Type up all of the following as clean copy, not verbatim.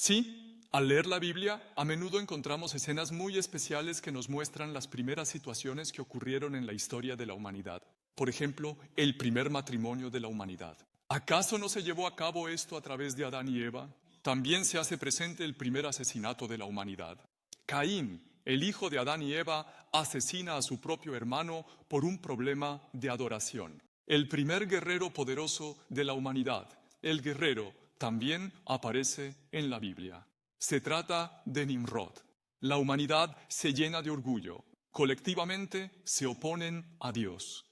Sí, al leer la Biblia, a menudo encontramos escenas muy especiales que nos muestran las primeras situaciones que ocurrieron en la historia de la humanidad. Por ejemplo, el primer matrimonio de la humanidad. ¿Acaso no se llevó a cabo esto a través de Adán y Eva? También se hace presente el primer asesinato de la humanidad. Caín, el hijo de Adán y Eva, asesina a su propio hermano por un problema de adoración. El primer guerrero poderoso de la humanidad, el guerrero, también aparece en la Biblia. Se trata de Nimrod. La humanidad se llena de orgullo. Colectivamente se oponen a Dios.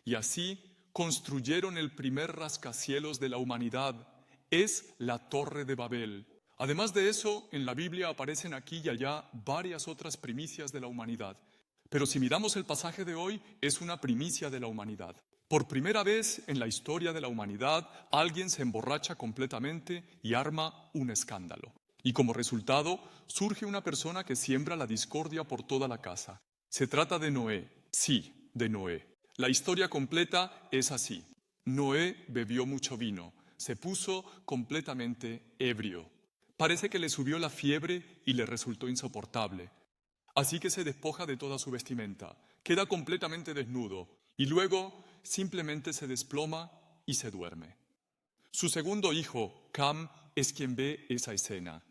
Y así construyeron el primer rascacielos de la humanidad. Es la Torre de Babel. Además de eso, en la Biblia aparecen aquí y allá varias otras primicias de la humanidad. Pero si miramos el pasaje de hoy, es una primicia de la humanidad. Por primera vez en la historia de la humanidad, alguien se emborracha completamente y arma un escándalo. Y como resultado, surge una persona que siembra la discordia por toda la casa. Se trata de Noé. Sí, de Noé. La historia completa es así. Noé bebió mucho vino. Se puso completamente ebrio. Parece que le subió la fiebre y le resultó insoportable. Así que se despoja de toda su vestimenta, queda completamente desnudo y luego simplemente se desploma y se duerme. Su segundo hijo, Cam, es quien ve esa escena.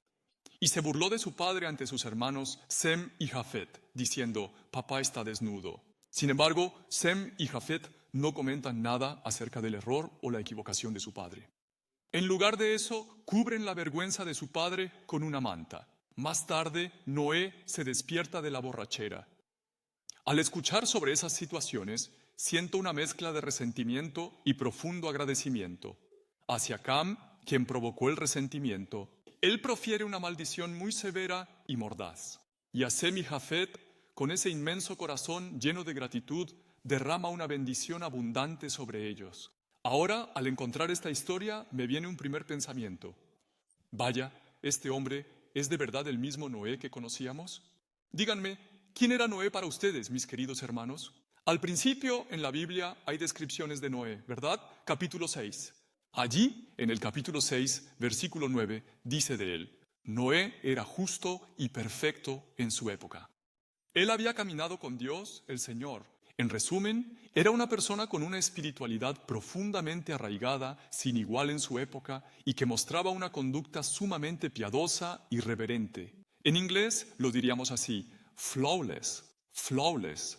Y se burló de su padre ante sus hermanos Sem y Jafet, diciendo, papá está desnudo. Sin embargo, Sem y Jafet no comentan nada acerca del error o la equivocación de su padre. En lugar de eso, cubren la vergüenza de su padre con una manta. Más tarde, Noé se despierta de la borrachera. Al escuchar sobre esas situaciones, siento una mezcla de resentimiento y profundo agradecimiento. Hacia Cam, quien provocó el resentimiento, él profiere una maldición muy severa y mordaz. Y a Sem y Jafet, con ese inmenso corazón lleno de gratitud, derrama una bendición abundante sobre ellos. Ahora, al encontrar esta historia, me viene un primer pensamiento. Vaya, este hombre ¿es de verdad el mismo Noé que conocíamos? Díganme, ¿quién era Noé para ustedes, mis queridos hermanos? Al principio, en la Biblia, hay descripciones de Noé, ¿verdad? Capítulo 6. Allí, en el capítulo 6, versículo 9, dice de él, Noé era justo y perfecto en su época. Él había caminado con Dios, el Señor. En resumen, era una persona con una espiritualidad profundamente arraigada, sin igual en su época, y que mostraba una conducta sumamente piadosa y reverente. En inglés lo diríamos así, flawless, flawless.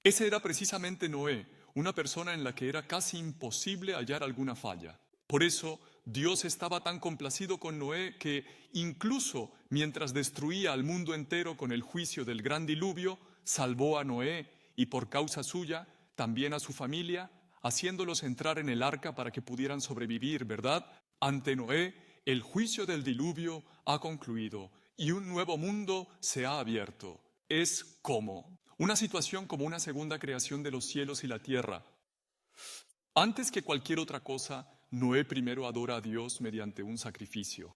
Ese era precisamente Noé, una persona en la que era casi imposible hallar alguna falla. Por eso, Dios estaba tan complacido con Noé que, incluso mientras destruía al mundo entero con el juicio del gran diluvio, salvó a Noé y por causa suya, también a su familia, haciéndolos entrar en el arca para que pudieran sobrevivir, ¿verdad? Ante Noé, el juicio del diluvio ha concluido y un nuevo mundo se ha abierto. Es como una situación como una segunda creación de los cielos y la tierra. Antes que cualquier otra cosa, Noé primero adora a Dios mediante un sacrificio.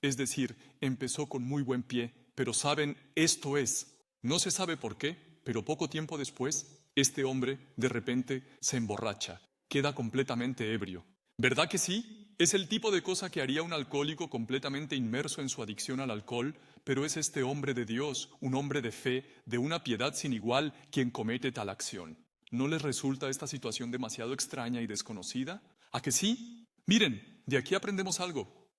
Es decir, empezó con muy buen pie, pero saben, esto es, no se sabe por qué, pero poco tiempo después, este hombre, de repente, se emborracha, queda completamente ebrio. ¿Verdad que sí? Es el tipo de cosa que haría un alcohólico completamente inmerso en su adicción al alcohol, pero es este hombre de Dios, un hombre de fe, de una piedad sin igual, quien comete tal acción. ¿No les resulta esta situación demasiado extraña y desconocida? ¿A que sí? Miren, de aquí aprendemos algo.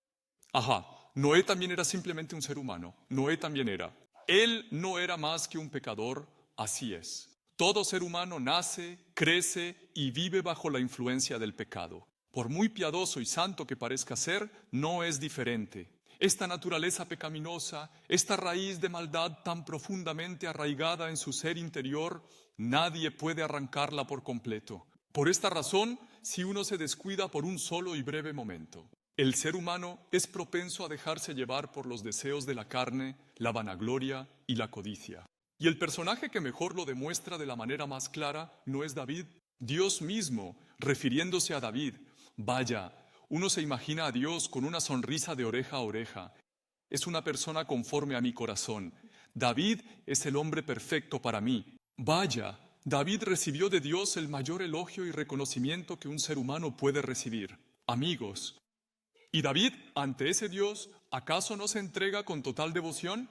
Ajá, Noé también era simplemente un ser humano. Noé también era. Él no era más que un pecador, así es. Todo ser humano nace, crece y vive bajo la influencia del pecado. Por muy piadoso y santo que parezca ser, no es diferente. Esta naturaleza pecaminosa, esta raíz de maldad tan profundamente arraigada en su ser interior, nadie puede arrancarla por completo. Por esta razón, si uno se descuida por un solo y breve momento, el ser humano es propenso a dejarse llevar por los deseos de la carne, la vanagloria y la codicia. Y el personaje que mejor lo demuestra de la manera más clara no es David. Dios mismo, refiriéndose a David, vaya, uno se imagina a Dios con una sonrisa de oreja a oreja. Es una persona conforme a mi corazón. David es el hombre perfecto para mí. Vaya, David recibió de Dios el mayor elogio y reconocimiento que un ser humano puede recibir. Amigos, ¿Y David, ante ese Dios, acaso no se entrega con total devoción?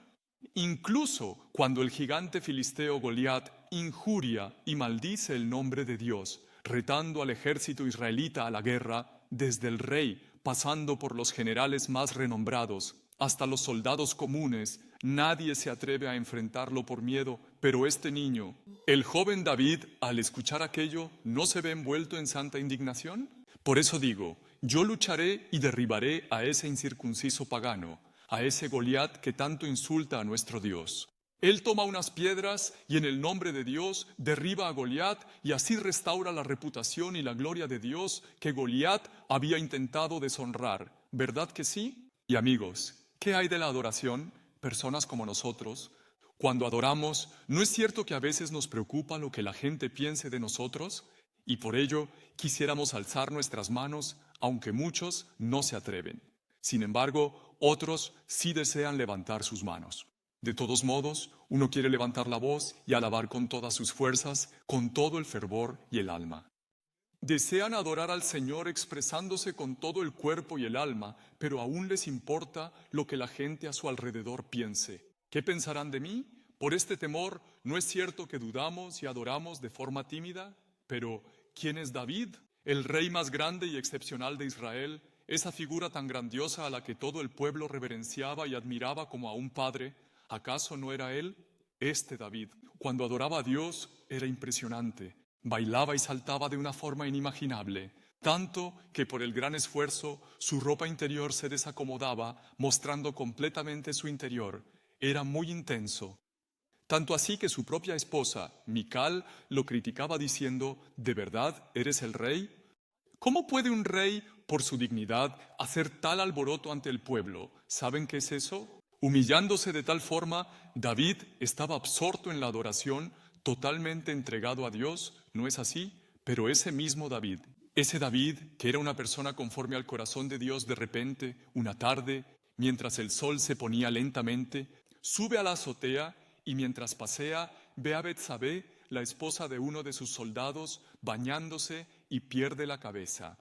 Incluso cuando el gigante filisteo Goliat injuria y maldice el nombre de Dios, retando al ejército israelita a la guerra, desde el rey, pasando por los generales más renombrados, hasta los soldados comunes, nadie se atreve a enfrentarlo por miedo, pero este niño, el joven David, al escuchar aquello, ¿no se ve envuelto en santa indignación? Por eso digo, yo lucharé y derribaré a ese incircunciso pagano, a ese Goliat que tanto insulta a nuestro Dios. Él toma unas piedras y en el nombre de Dios derriba a Goliat y así restaura la reputación y la gloria de Dios que Goliat había intentado deshonrar. ¿Verdad que sí? Y amigos, ¿qué hay de la adoración? Personas como nosotros, cuando adoramos, ¿no es cierto que a veces nos preocupa lo que la gente piense de nosotros? Y por ello quisiéramos alzar nuestras manos, aunque muchos no se atreven. Sin embargo, otros sí desean levantar sus manos. De todos modos, uno quiere levantar la voz y alabar con todas sus fuerzas, con todo el fervor y el alma. Desean adorar al Señor expresándose con todo el cuerpo y el alma, pero aún les importa lo que la gente a su alrededor piense. ¿Qué pensarán de mí? Por este temor, ¿no es cierto que dudamos y adoramos de forma tímida? Pero, ¿quién es David? El rey más grande y excepcional de Israel, esa figura tan grandiosa a la que todo el pueblo reverenciaba y admiraba como a un padre. ¿Acaso no era él? Este David, cuando adoraba a Dios, era impresionante. Bailaba y saltaba de una forma inimaginable, tanto que por el gran esfuerzo su ropa interior se desacomodaba, mostrando completamente su interior. Era muy intenso. Tanto así que su propia esposa, Mical, lo criticaba diciendo: ¿de verdad eres el rey? ¿Cómo puede un rey, por su dignidad, hacer tal alboroto ante el pueblo? ¿Saben qué es eso? Humillándose de tal forma, David estaba absorto en la adoración, totalmente entregado a Dios, ¿no es así? Pero ese mismo David, ese David que era una persona conforme al corazón de Dios, de repente, una tarde, mientras el sol se ponía lentamente, sube a la azotea y mientras pasea ve a Betsabé, la esposa de uno de sus soldados, bañándose y pierde la cabeza.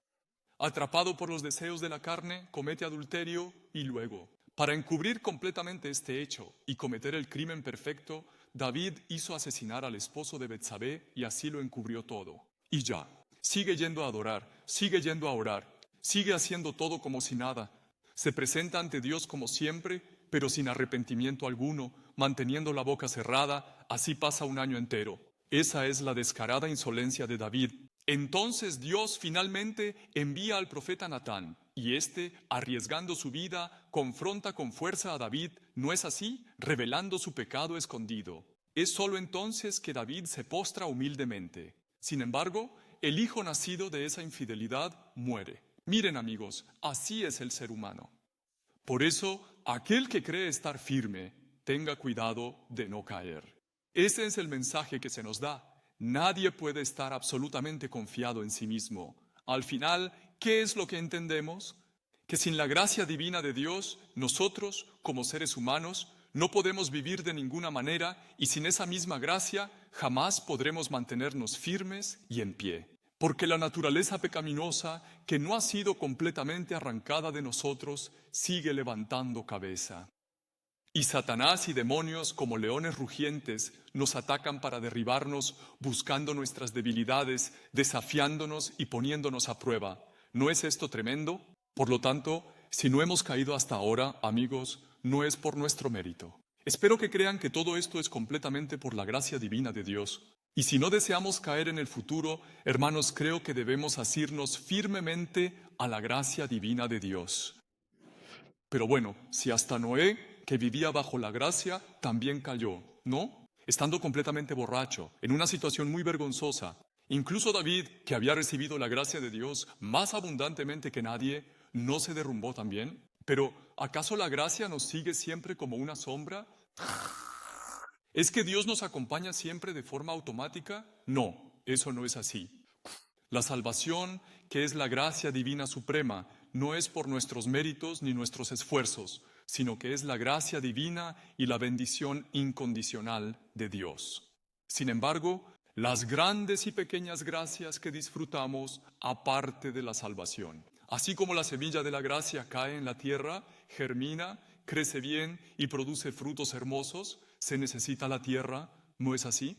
Atrapado por los deseos de la carne, comete adulterio y luego, para encubrir completamente este hecho y cometer el crimen perfecto, David hizo asesinar al esposo de Betsabé y así lo encubrió todo. Y ya, sigue yendo a adorar, sigue yendo a orar, sigue haciendo todo como si nada. Se presenta ante Dios como siempre, pero sin arrepentimiento alguno, manteniendo la boca cerrada, así pasa un año entero. Esa es la descarada insolencia de David. Entonces Dios finalmente envía al profeta Natán, y éste, arriesgando su vida, confronta con fuerza a David, ¿no es así? Revelando su pecado escondido. Es sólo entonces que David se postra humildemente. Sin embargo, el hijo nacido de esa infidelidad muere. Miren, amigos, así es el ser humano. Por eso, aquel que cree estar firme, tenga cuidado de no caer. Ese es el mensaje que se nos da. Nadie puede estar absolutamente confiado en sí mismo. Al final, ¿qué es lo que entendemos? Que sin la gracia divina de Dios, nosotros, como seres humanos, no podemos vivir de ninguna manera y sin esa misma gracia jamás podremos mantenernos firmes y en pie. Porque la naturaleza pecaminosa, que no ha sido completamente arrancada de nosotros, sigue levantando cabeza. Y Satanás y demonios, como leones rugientes, nos atacan para derribarnos, buscando nuestras debilidades, desafiándonos y poniéndonos a prueba. ¿No es esto tremendo? Por lo tanto, si no hemos caído hasta ahora, amigos, no es por nuestro mérito. Espero que crean que todo esto es completamente por la gracia divina de Dios. Y si no deseamos caer en el futuro, hermanos, creo que debemos asirnos firmemente a la gracia divina de Dios. Pero bueno, si hasta Noé, que vivía bajo la gracia, también cayó, ¿no? Estando completamente borracho, en una situación muy vergonzosa. Incluso David, que había recibido la gracia de Dios más abundantemente que nadie, ¿no se derrumbó también? Pero, ¿acaso la gracia nos sigue siempre como una sombra? ¿Es que Dios nos acompaña siempre de forma automática? No, eso no es así. La salvación, que es la gracia divina suprema, no es por nuestros méritos ni nuestros esfuerzos, sino que es la gracia divina y la bendición incondicional de Dios. Sin embargo, las grandes y pequeñas gracias que disfrutamos aparte de la salvación, Así como la semilla de la gracia cae en la tierra, germina, crece bien y produce frutos hermosos, se necesita la tierra, ¿no es así?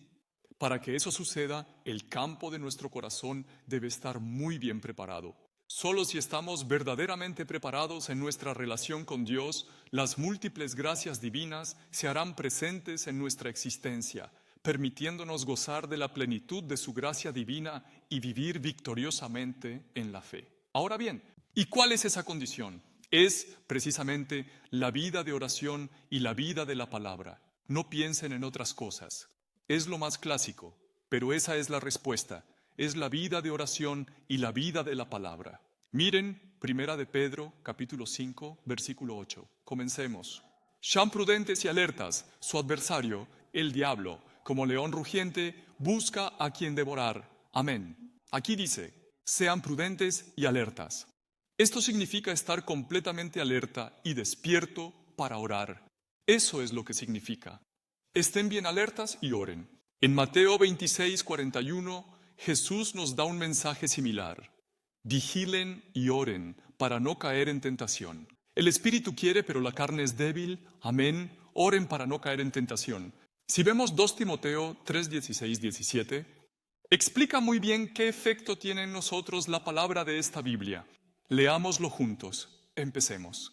Para que eso suceda, el campo de nuestro corazón debe estar muy bien preparado. Solo si estamos verdaderamente preparados en nuestra relación con Dios, las múltiples gracias divinas se harán presentes en nuestra existencia, permitiéndonos gozar de la plenitud de su gracia divina y vivir victoriosamente en la fe. Ahora bien, ¿y cuál es esa condición? Es precisamente la vida de oración y la vida de la palabra. No piensen en otras cosas. Es lo más clásico, pero esa es la respuesta. Es la vida de oración y la vida de la palabra. Miren, 1 de Pedro, capítulo 5, versículo 8. Comencemos. Sean prudentes y alertas. Su adversario, el diablo, como león rugiente, busca a quien devorar. Amén. Aquí dice, sean prudentes y alertas. Esto significa estar completamente alerta y despierto para orar. Eso es lo que significa. Estén bien alertas y oren. En Mateo 26, 41, Jesús nos da un mensaje similar. Vigilen y oren para no caer en tentación. El espíritu quiere, pero la carne es débil. Amén. Oren para no caer en tentación. Si vemos 2 Timoteo 3, 16, 17, explica muy bien qué efecto tiene en nosotros la palabra de esta Biblia. Leámoslo juntos. Empecemos.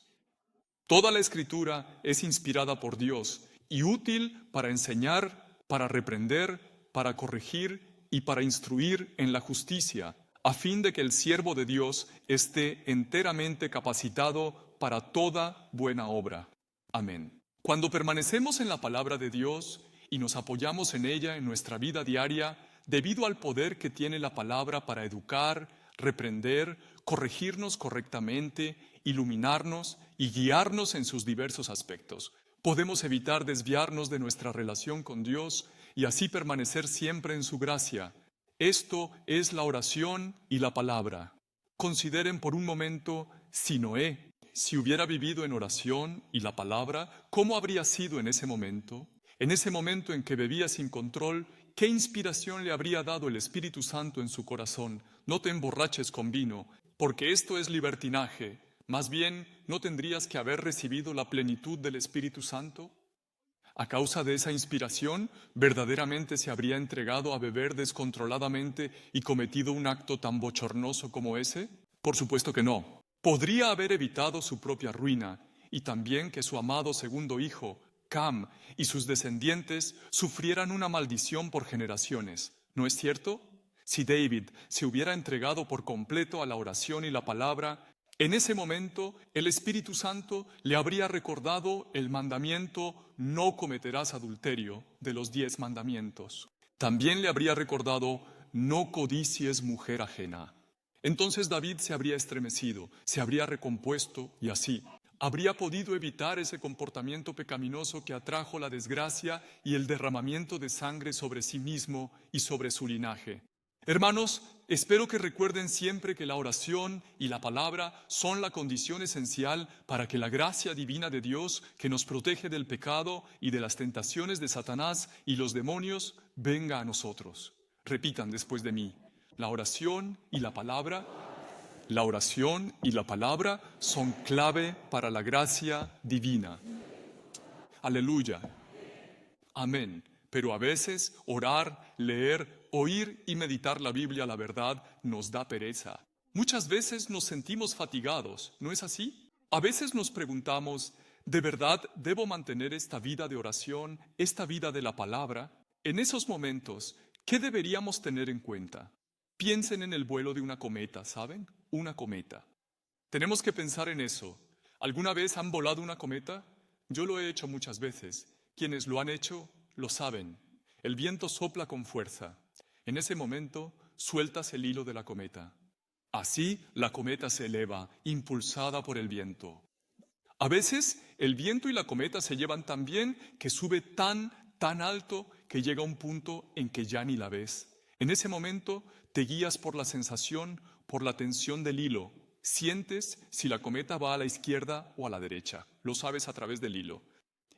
Toda la Escritura es inspirada por Dios y útil para enseñar, para reprender, para corregir y para instruir en la justicia, a fin de que el siervo de Dios esté enteramente capacitado para toda buena obra. Amén. Cuando permanecemos en la palabra de Dios y nos apoyamos en ella en nuestra vida diaria, debido al poder que tiene la palabra para educar, reprender, corregirnos correctamente, iluminarnos y guiarnos en sus diversos aspectos, podemos evitar desviarnos de nuestra relación con Dios y así permanecer siempre en su gracia. Esto es la oración y la palabra. Consideren por un momento si Noé, si hubiera vivido en oración y la palabra, ¿cómo habría sido en ese momento? En ese momento en que bebía sin control, ¿qué inspiración le habría dado el Espíritu Santo en su corazón? No te emborraches con vino, porque esto es libertinaje. Más bien, ¿no tendrías que haber recibido la plenitud del Espíritu Santo? A causa de esa inspiración, ¿verdaderamente se habría entregado a beber descontroladamente y cometido un acto tan bochornoso como ese? Por supuesto que no. Podría haber evitado su propia ruina y también que su amado segundo hijo, Cam, y sus descendientes sufrieran una maldición por generaciones. ¿No es cierto? Si David se hubiera entregado por completo a la oración y la palabra, en ese momento el Espíritu Santo le habría recordado el mandamiento no cometerás adulterio de los 10 mandamientos. También le habría recordado no codicies mujer ajena. Entonces David se habría estremecido, se habría recompuesto y así habría podido evitar ese comportamiento pecaminoso que atrajo la desgracia y el derramamiento de sangre sobre sí mismo y sobre su linaje. Hermanos, espero que recuerden siempre que la oración y la palabra son la condición esencial para que la gracia divina de Dios, que nos protege del pecado y de las tentaciones de Satanás y los demonios, venga a nosotros. Repitan después de mí: la oración y la palabra son clave para la gracia divina. Aleluya. Amén. Pero a veces orar, leer, oír y meditar la Biblia, la verdad, nos da pereza. Muchas veces nos sentimos fatigados, ¿no es así? A veces nos preguntamos, ¿de verdad debo mantener esta vida de oración, esta vida de la palabra? En esos momentos, ¿qué deberíamos tener en cuenta? Piensen en el vuelo de una cometa, ¿saben? Una cometa. Tenemos que pensar en eso. ¿Alguna vez han volado una cometa? Yo lo he hecho muchas veces. Quienes lo han hecho lo saben. El viento sopla con fuerza. En ese momento, sueltas el hilo de la cometa. Así, la cometa se eleva, impulsada por el viento. A veces, el viento y la cometa se llevan tan bien que sube tan alto que llega un punto en que ya ni la ves. En ese momento, te guías por la sensación, por la tensión del hilo. Sientes si la cometa va a la izquierda o a la derecha. Lo sabes a través del hilo.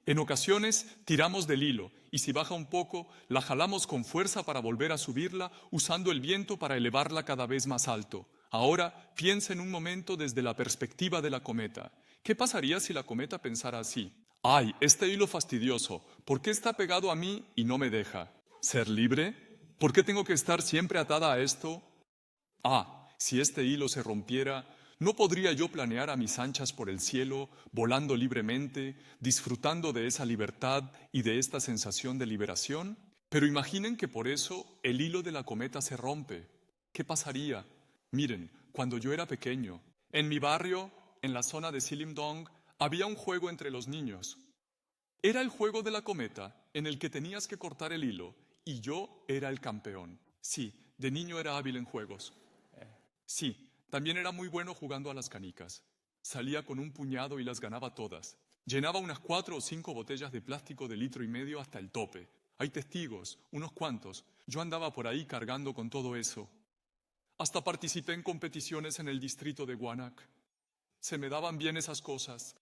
En ocasiones tiramos del hilo y si baja un poco, la jalamos con fuerza para volver a subirla, usando el viento para elevarla cada vez más alto. Ahora piensa en un momento desde la perspectiva de la cometa. ¿Qué pasaría si la cometa pensara así? ¡Ay, este hilo fastidioso! ¿Por qué está pegado a mí y no me deja? ¿Ser libre? ¿Por qué tengo que estar siempre atada a esto? Ah, si este hilo se rompiera, ¿no podría yo planear a mis anchas por el cielo, volando libremente, disfrutando de esa libertad y de esta sensación de liberación? Pero imaginen que por eso el hilo de la cometa se rompe. ¿Qué pasaría? Miren, cuando yo era pequeño, en mi barrio, en la zona de Sillimdong, había un juego entre los niños. Era el juego de la cometa, en el que tenías que cortar el hilo, y yo era el campeón. Sí, de niño era hábil en juegos. Sí, también era muy bueno jugando a las canicas. Salía con un puñado y las ganaba todas. Llenaba unas 4 o 5 botellas de plástico de 1,5 litros hasta el tope. Hay testigos, unos cuantos. Yo andaba por ahí cargando con todo eso. Hasta participé en competiciones en el distrito de Guanac. Se me daban bien esas cosas.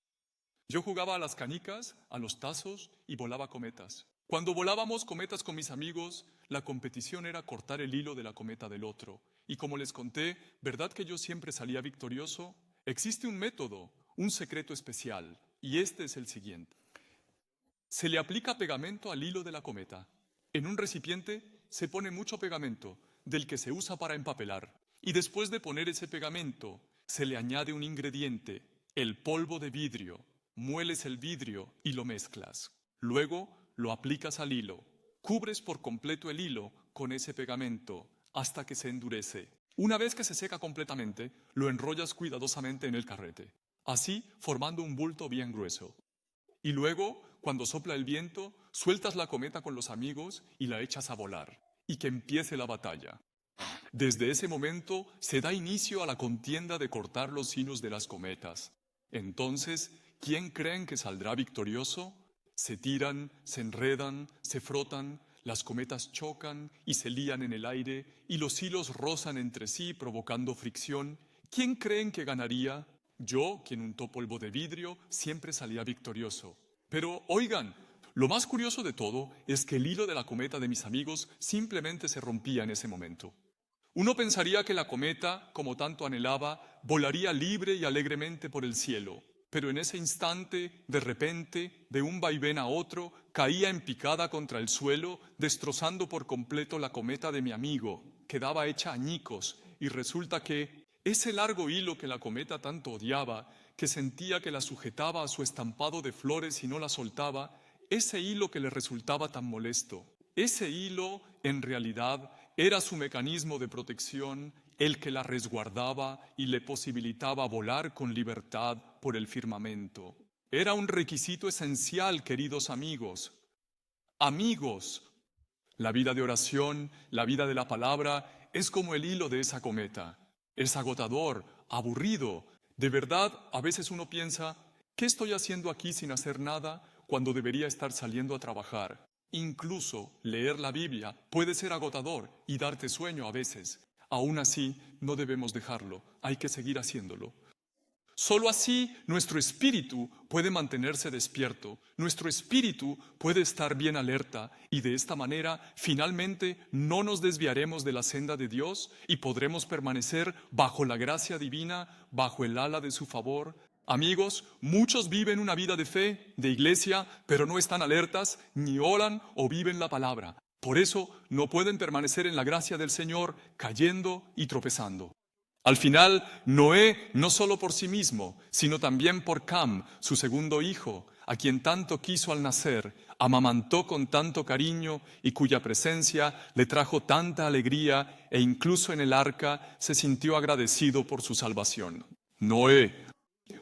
Yo jugaba a las canicas, a los tazos y volaba cometas. Cuando volábamos cometas con mis amigos, la competición era cortar el hilo de la cometa del otro. Y como les conté, ¿verdad que yo siempre salía victorioso? Existe un método, un secreto especial, y este es el siguiente. Se le aplica pegamento al hilo de la cometa. En un recipiente se pone mucho pegamento, del que se usa para empapelar. Y después de poner ese pegamento, se le añade un ingrediente, el polvo de vidrio. Mueles el vidrio y lo mezclas. Luego lo aplicas al hilo. Cubres por completo el hilo con ese pegamento hasta que se endurece. Una vez que se seca completamente, lo enrollas cuidadosamente en el carrete, así formando un bulto bien grueso. Y luego, cuando sopla el viento, sueltas la cometa con los amigos y la echas a volar. Y que empiece la batalla. Desde ese momento se da inicio a la contienda de cortar los hilos de las cometas. Entonces, ¿quién creen que saldrá victorioso? Se tiran, se enredan, se frotan, las cometas chocan y se lían en el aire y los hilos rozan entre sí provocando fricción. ¿Quién creen que ganaría? Yo, quien untó polvo de vidrio, siempre salía victorioso. Pero, oigan, lo más curioso de todo es que el hilo de la cometa de mis amigos simplemente se rompía en ese momento. Uno pensaría que la cometa, como tanto anhelaba, volaría libre y alegremente por el cielo. Pero en ese instante, de repente, de un vaivén a otro, caía en picada contra el suelo, destrozando por completo la cometa de mi amigo. Quedaba hecha añicos, y resulta que ese largo hilo que la cometa tanto odiaba, que sentía que la sujetaba a su estampado de flores y no la soltaba, ese hilo que le resultaba tan molesto, ese hilo, en realidad, era su mecanismo de protección, el que la resguardaba y le posibilitaba volar con libertad por el firmamento. Era un requisito esencial, queridos amigos. Amigos, la vida de oración, la vida de la palabra, es como el hilo de esa cometa. Es agotador, aburrido. De verdad, a veces uno piensa, ¿qué estoy haciendo aquí sin hacer nada cuando debería estar saliendo a trabajar? Incluso leer la Biblia puede ser agotador y darte sueño a veces. Aún así, no debemos dejarlo, hay que seguir haciéndolo. Solo así nuestro espíritu puede mantenerse despierto, nuestro espíritu puede estar bien alerta y de esta manera finalmente no nos desviaremos de la senda de Dios y podremos permanecer bajo la gracia divina, bajo el ala de su favor. Amigos, muchos viven una vida de fe, de iglesia, pero no están alertas, ni oran o viven la palabra. Por eso no pueden permanecer en la gracia del Señor, cayendo y tropezando. Al final, Noé, no solo por sí mismo, sino también por Cam, su segundo hijo, a quien tanto quiso al nacer, amamantó con tanto cariño y cuya presencia le trajo tanta alegría e incluso en el arca se sintió agradecido por su salvación. Noé,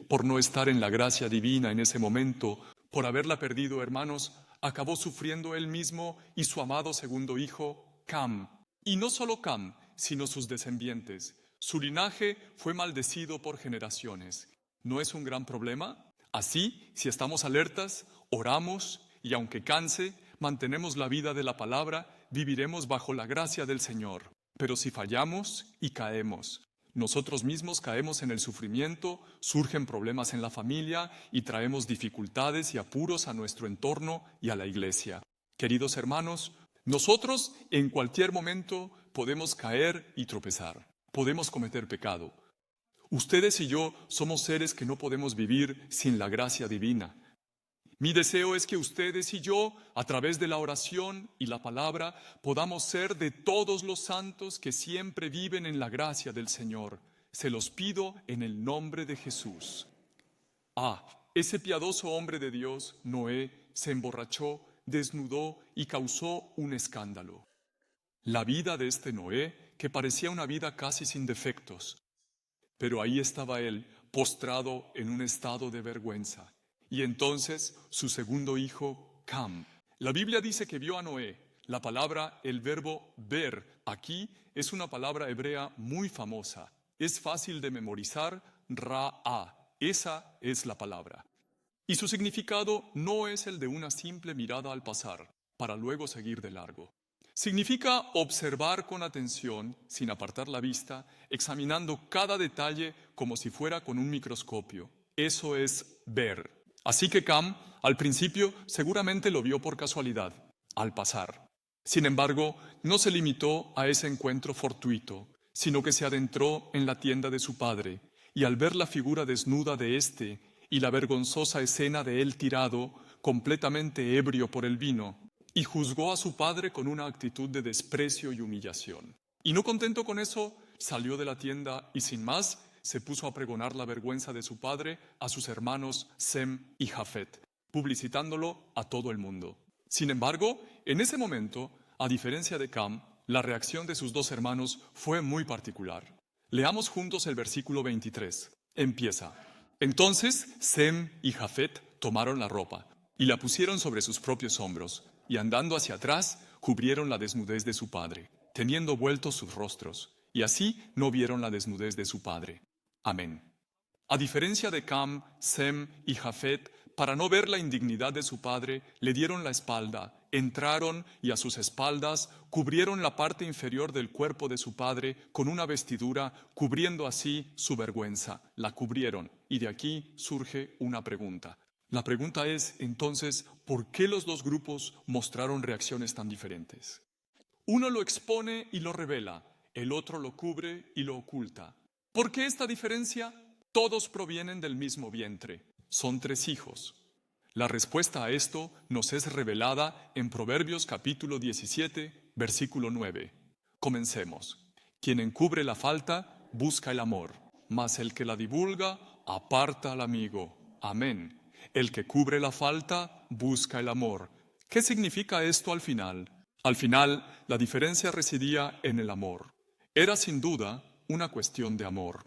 por no estar en la gracia divina en ese momento, por haberla perdido, hermanos, acabó sufriendo él mismo y su amado segundo hijo, Cam. Y no solo Cam, sino sus descendientes. Su linaje fue maldecido por generaciones. ¿No es un gran problema? Así, si estamos alertas, oramos y aunque canse, mantenemos la vida de la palabra, viviremos bajo la gracia del Señor. Pero si fallamos y caemos, nosotros mismos caemos en el sufrimiento, surgen problemas en la familia y traemos dificultades y apuros a nuestro entorno y a la iglesia. Queridos hermanos, nosotros en cualquier momento podemos caer y tropezar. podemos cometer pecado. Ustedes y yo somos seres que no podemos vivir sin la gracia divina. Mi deseo es que ustedes y yo, a través de la oración y la palabra, podamos ser de todos los santos que siempre viven en la gracia del Señor. Se los pido en el nombre de Jesús. Ese piadoso hombre de Dios, Noé, se emborrachó, desnudó y causó un escándalo. La vida de este Noé, que parecía una vida casi sin defectos, pero ahí estaba él, postrado en un estado de vergüenza. Y entonces su segundo hijo, Cam. La Biblia dice que vio a Noé. La palabra, el verbo ver, aquí es una palabra hebrea muy famosa. Es fácil de memorizar, Ra-A. Esa es la palabra. Y su significado no es el de una simple mirada al pasar, para luego seguir de largo. Significa observar con atención, sin apartar la vista, examinando cada detalle como si fuera con un microscopio. Eso es ver. Así que Cam, al principio, seguramente lo vio por casualidad, al pasar. Sin embargo, no se limitó a ese encuentro fortuito, sino que se adentró en la tienda de su padre, y al ver la figura desnuda de éste y la vergonzosa escena de él tirado, completamente ebrio por el vino, y juzgó a su padre con una actitud de desprecio y humillación. Y no contento con eso, salió de la tienda y sin más se puso a pregonar la vergüenza de su padre a sus hermanos Sem y Jafet, publicitándolo a todo el mundo. Sin embargo, en ese momento, a diferencia de Cam, la reacción de sus dos hermanos fue muy particular. Leamos juntos el versículo 23. Empieza. Entonces Sem y Jafet tomaron la ropa y la pusieron sobre sus propios hombros, y andando hacia atrás, cubrieron la desnudez de su padre, teniendo vueltos sus rostros, y así no vieron la desnudez de su padre. Amén. A diferencia de Cam, Sem y Jafet, para no ver la indignidad de su padre, le dieron la espalda, entraron y a sus espaldas cubrieron la parte inferior del cuerpo de su padre con una vestidura, cubriendo así su vergüenza. La cubrieron, y de aquí surge una pregunta. La pregunta es, entonces, ¿por qué los dos grupos mostraron reacciones tan diferentes? Uno lo expone y lo revela, el otro lo cubre y lo oculta. ¿Por qué esta diferencia? Todos provienen del mismo vientre. Son 3 hijos. La respuesta a esto nos es revelada en Proverbios capítulo 17, versículo 9. Comencemos. Quien encubre la falta, busca el amor, mas el que la divulga, aparta al amigo. Amén. El que cubre la falta, busca el amor. ¿Qué significa esto al final? Al final, la diferencia residía en el amor. Era sin duda una cuestión de amor.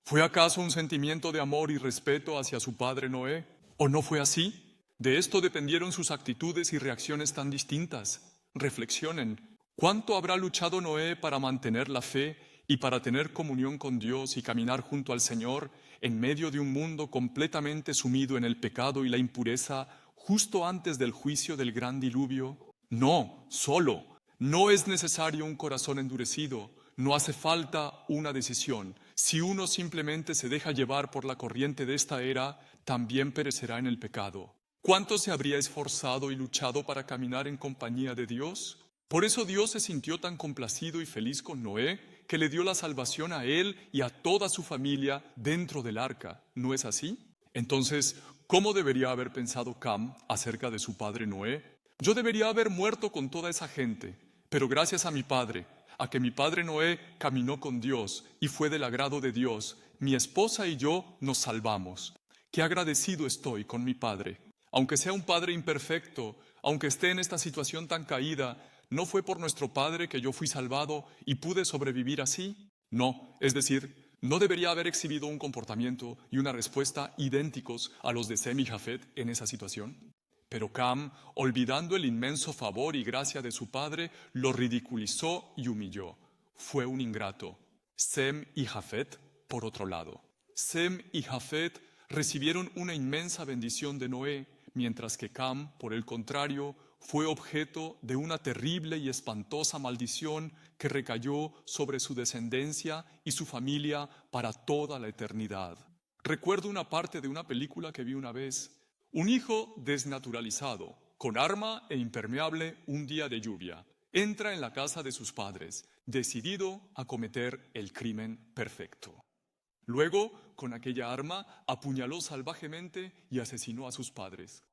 ¿Fue acaso un sentimiento de amor y respeto hacia su padre Noé? ¿O no fue así? De esto dependieron sus actitudes y reacciones tan distintas. Reflexionen, ¿cuánto habrá luchado Noé para mantener la fe y para tener comunión con Dios y caminar junto al Señor en medio de un mundo completamente sumido en el pecado y la impureza justo antes del juicio del gran diluvio? No, solo. No es necesario un corazón endurecido. No hace falta una decisión. Si uno simplemente se deja llevar por la corriente de esta era, también perecerá en el pecado. ¿Cuánto se habría esforzado y luchado para caminar en compañía de Dios? Por eso Dios se sintió tan complacido y feliz con Noé, que le dio la salvación a él y a toda su familia dentro del arca. ¿No es así? Entonces, ¿cómo debería haber pensado Cam acerca de su padre Noé? Yo debería haber muerto con toda esa gente, pero gracias a mi padre, a que mi padre Noé caminó con Dios y fue del agrado de Dios, mi esposa y yo nos salvamos. Qué agradecido estoy con mi padre. Aunque sea un padre imperfecto, aunque esté en esta situación tan caída, ¿no fue por nuestro padre que yo fui salvado y pude sobrevivir así? No, es decir, no debería haber exhibido un comportamiento y una respuesta idénticos a los de Sem y Jafet en esa situación. Pero Cam, olvidando el inmenso favor y gracia de su padre, lo ridiculizó y humilló. Fue un ingrato. Sem y Jafet, por otro lado. Sem y Jafet recibieron una inmensa bendición de Noé, mientras que Cam, por el contrario, fue objeto de una terrible y espantosa maldición que recayó sobre su descendencia y su familia para toda la eternidad. Recuerdo una parte de una película que vi una vez. Un hijo desnaturalizado, con arma e impermeable un día de lluvia. entra en la casa de sus padres, decidido a cometer el crimen perfecto. Luego, con aquella arma, apuñaló salvajemente y asesinó a sus padres,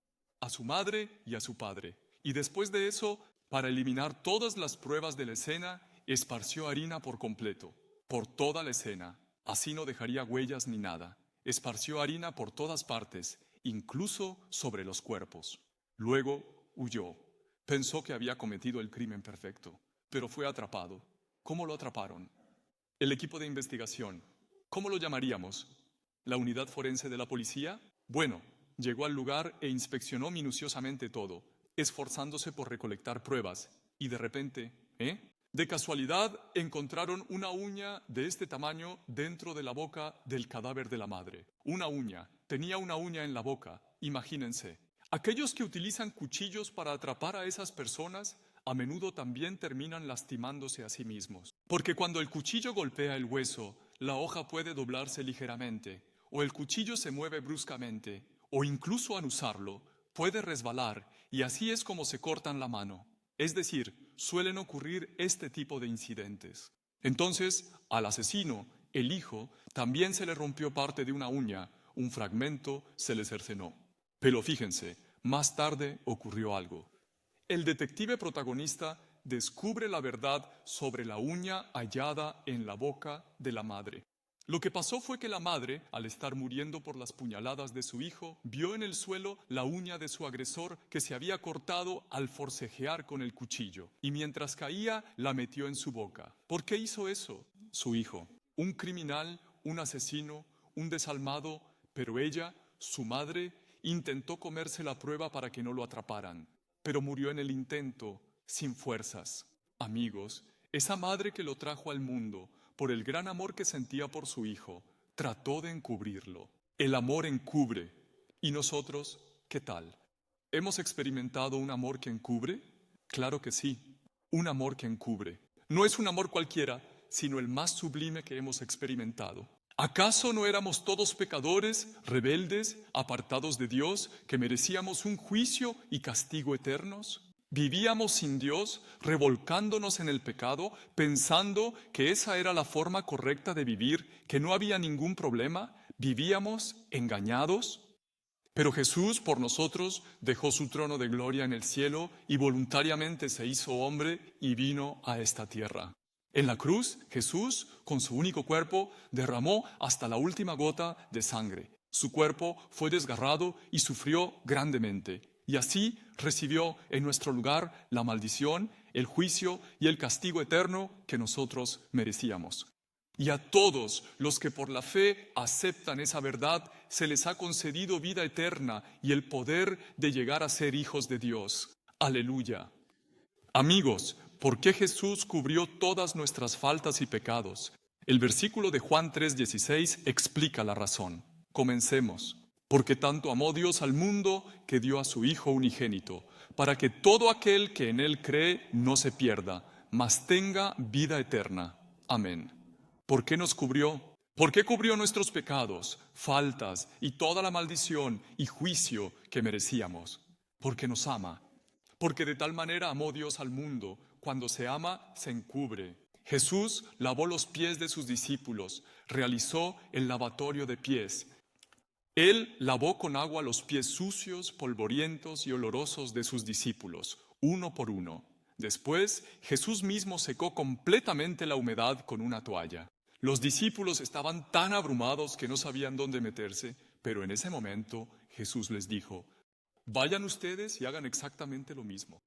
a su madre y a su padre. Y después de eso, para eliminar todas las pruebas de la escena, esparció harina por completo, por toda la escena. Así no dejaría huellas ni nada. Esparció harina por todas partes, incluso sobre los cuerpos. Luego huyó. Pensó que había cometido el crimen perfecto, pero fue atrapado. ¿Cómo lo atraparon? El equipo de investigación. ¿Cómo lo llamaríamos? ¿La unidad forense de la policía? Bueno, llegó al lugar e inspeccionó minuciosamente todo, esforzándose por recolectar pruebas. Y de repente, de casualidad, encontraron una uña de este tamaño dentro de la boca del cadáver de la madre. Una uña. Tenía una uña en la boca. Imagínense. Aquellos que utilizan cuchillos para atrapar a esas personas a menudo también terminan lastimándose a sí mismos. Porque cuando el cuchillo golpea el hueso, la hoja puede doblarse ligeramente, o el cuchillo se mueve bruscamente, o incluso al usarlo, puede resbalar, y así es como se cortan la mano. Es decir, suelen ocurrir este tipo de incidentes. Entonces, al asesino, el hijo, también se le rompió parte de una uña, un fragmento se le cercenó. Pero fíjense, más tarde ocurrió algo. El detective protagonista descubre la verdad sobre la uña hallada en la boca de la madre. Lo que pasó fue que la madre, al estar muriendo por las puñaladas de su hijo, vio en el suelo la uña de su agresor que se había cortado al forcejear con el cuchillo, y mientras caía la metió en su boca. ¿Por qué hizo eso? Su hijo, un criminal, un asesino, un desalmado, pero ella, su madre, intentó comerse la prueba para que no lo atraparan, pero murió en el intento, sin fuerzas. Amigos, esa madre que lo trajo al mundo, por el gran amor que sentía por su hijo, trató de encubrirlo. El amor encubre. ¿Y nosotros qué tal? ¿Hemos experimentado un amor que encubre? Claro que sí, un amor que encubre. No es un amor cualquiera, sino el más sublime que hemos experimentado. ¿Acaso no éramos todos pecadores, rebeldes, apartados de Dios, que merecíamos un juicio y castigo eternos? Vivíamos sin Dios, revolcándonos en el pecado, pensando que esa era la forma correcta de vivir, que no había ningún problema. Vivíamos engañados. Pero Jesús por nosotros dejó su trono de gloria en el cielo y voluntariamente se hizo hombre y vino a esta tierra. En la cruz, Jesús, con su único cuerpo, derramó hasta la última gota de sangre. Su cuerpo fue desgarrado y sufrió grandemente. Y así recibió en nuestro lugar la maldición, el juicio y el castigo eterno que nosotros merecíamos. Y a todos los que por la fe aceptan esa verdad, se les ha concedido vida eterna y el poder de llegar a ser hijos de Dios. Aleluya. Amigos, ¿por qué Jesús cubrió todas nuestras faltas y pecados? El versículo de Juan 3:16 explica la razón. Comencemos. Porque tanto amó Dios al mundo que dio a su Hijo unigénito, para que todo aquel que en Él cree no se pierda, mas tenga vida eterna. Amén. ¿Por qué nos cubrió? ¿Por qué cubrió nuestros pecados, faltas y toda la maldición y juicio que merecíamos? Porque nos ama. Porque de tal manera amó Dios al mundo. Cuando se ama, se encubre. Jesús lavó los pies de sus discípulos, realizó el lavatorio de pies. Él lavó con agua los pies sucios, polvorientos y olorosos de sus discípulos, uno por uno. Después, Jesús mismo secó completamente la humedad con una toalla. Los discípulos estaban tan abrumados que no sabían dónde meterse, pero en ese momento Jesús les dijo: vayan ustedes y hagan exactamente lo mismo.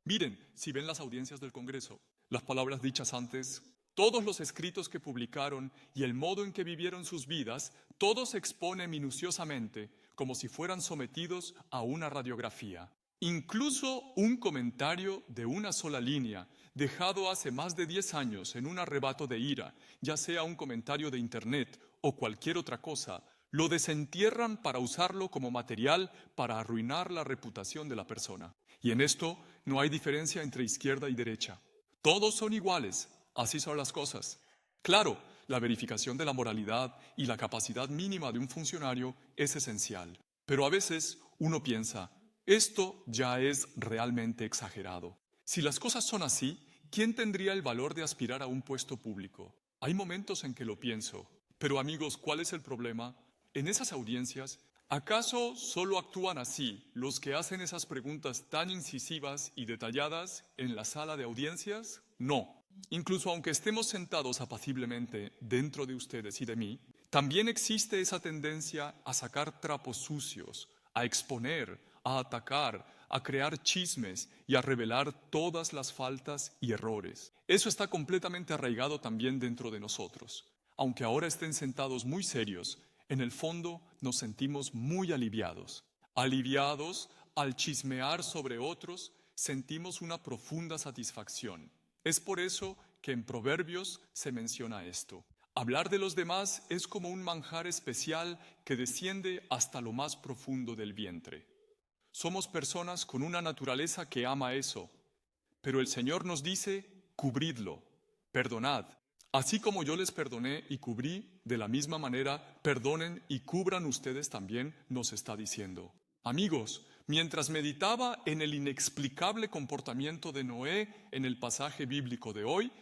Miren, si ven las audiencias del Congreso, las palabras dichas antes, todos los escritos que publicaron y el modo en que vivieron sus vidas, todo se expone minuciosamente, como si fueran sometidos a una radiografía. Incluso un comentario de una sola línea, dejado hace más de 10 años en un arrebato de ira, ya sea un comentario de internet o cualquier otra cosa, lo desentierran para usarlo como material para arruinar la reputación de la persona. Y en esto no hay diferencia entre izquierda y derecha. Todos son iguales, así son las cosas. Claro, la verificación de la moralidad y la capacidad mínima de un funcionario es esencial. Pero a veces uno piensa, esto ya es realmente exagerado. Si las cosas son así, ¿quién tendría el valor de aspirar a un puesto público? Hay momentos en que lo pienso. Pero amigos, ¿cuál es el problema? En esas audiencias, ¿acaso solo actúan así los que hacen esas preguntas tan incisivas y detalladas en la sala de audiencias? No. Incluso aunque estemos sentados apaciblemente dentro de ustedes y de mí, también existe esa tendencia a sacar trapos sucios, a exponer, a atacar, a crear chismes y a revelar todas las faltas y errores. Eso está completamente arraigado también dentro de nosotros. Aunque ahora estén sentados muy serios, en el fondo nos sentimos muy aliviados. Aliviados al chismear sobre otros, sentimos una profunda satisfacción. Es por eso que en Proverbios se menciona esto. Hablar de los demás es como un manjar especial que desciende hasta lo más profundo del vientre. Somos personas con una naturaleza que ama eso, pero el Señor nos dice, cubridlo, perdonad. Así como yo les perdoné y cubrí, de la misma manera, perdonen y cubran ustedes también, nos está diciendo. Amigos, mientras meditaba en el inexplicable comportamiento de Noé en el pasaje bíblico de hoy,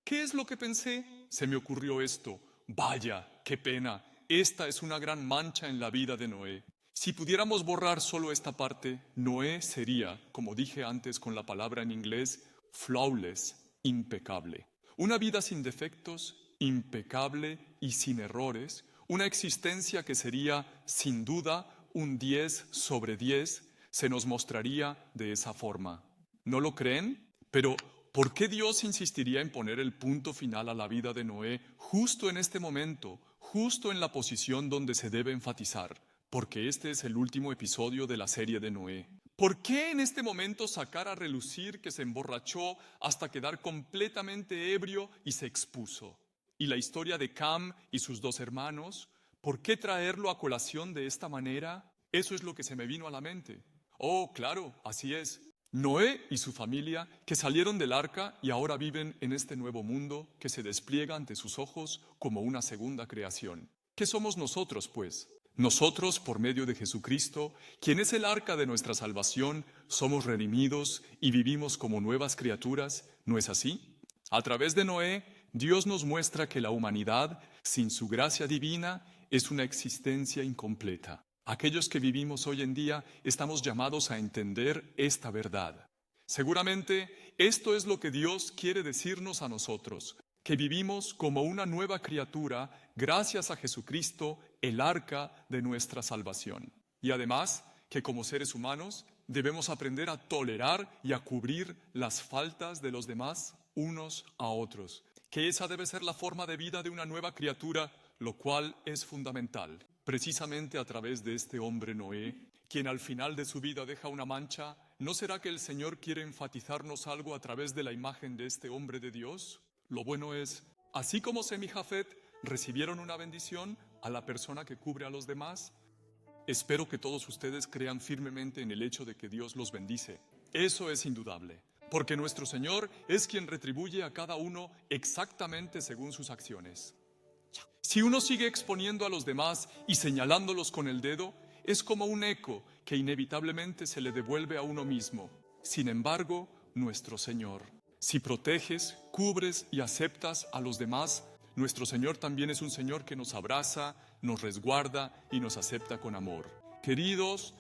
¿qué es lo que pensé? Se me ocurrió esto. Vaya, qué pena, esta es una gran mancha en la vida de Noé. Si pudiéramos borrar solo esta parte, Noé sería, como dije antes con la palabra en inglés, flawless, impecable. Una vida sin defectos, impecable y sin errores, una existencia que sería, sin duda, un 10 sobre 10, se nos mostraría de esa forma. ¿No lo creen? Pero, ¿por qué Dios insistiría en poner el punto final a la vida de Noé justo en este momento, justo en la posición donde se debe enfatizar? Porque este es el último episodio de la serie de Noé. ¿Por qué en este momento sacar a relucir que se emborrachó hasta quedar completamente ebrio y se expuso? Y la historia de Cam y sus 2 hermanos, ¿por qué traerlo a colación de esta manera? Eso es lo que se me vino a la mente. Oh, claro, así es. Noé y su familia que salieron del arca y ahora viven en este nuevo mundo que se despliega ante sus ojos como una segunda creación. ¿Qué somos nosotros, pues? Nosotros, por medio de Jesucristo, quien es el arca de nuestra salvación, somos redimidos y vivimos como nuevas criaturas, ¿no es así? A través de Noé, Dios nos muestra que la humanidad, sin su gracia divina, es una existencia incompleta. Aquellos que vivimos hoy en día estamos llamados a entender esta verdad. Seguramente, esto es lo que Dios quiere decirnos a nosotros, que vivimos como una nueva criatura gracias a Jesucristo, el arca de nuestra salvación. Y además, que como seres humanos debemos aprender a tolerar y a cubrir las faltas de los demás unos a otros. Que esa debe ser la forma de vida de una nueva criatura, lo cual es fundamental. Precisamente a través de este hombre Noé, quien al final de su vida deja una mancha, ¿no será que el Señor quiere enfatizarnos algo a través de la imagen de este hombre de Dios? Lo bueno es, así como Sem y Jafet recibieron una bendición a la persona que cubre a los demás, espero que todos ustedes crean firmemente en el hecho de que Dios los bendice. Eso es indudable, porque nuestro Señor es quien retribuye a cada uno exactamente según sus acciones. Si uno sigue exponiendo a los demás y señalándolos con el dedo, es como un eco que inevitablemente se le devuelve a uno mismo. Sin embargo, nuestro Señor, si proteges, cubres y aceptas a los demás, nuestro Señor también es un Señor que nos abraza, nos resguarda y nos acepta con amor. Queridos,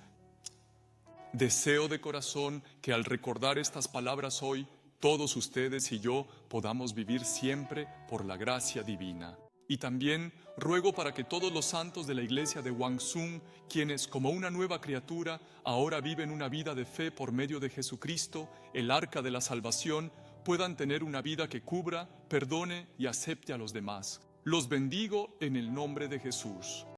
deseo de corazón que al recordar estas palabras hoy, todos ustedes y yo podamos vivir siempre por la gracia divina. Y también ruego para que todos los santos de la iglesia de Hwangsung, quienes como una nueva criatura ahora viven una vida de fe por medio de Jesucristo, el arca de la salvación, puedan tener una vida que cubra, perdone y acepte a los demás. Los bendigo en el nombre de Jesús.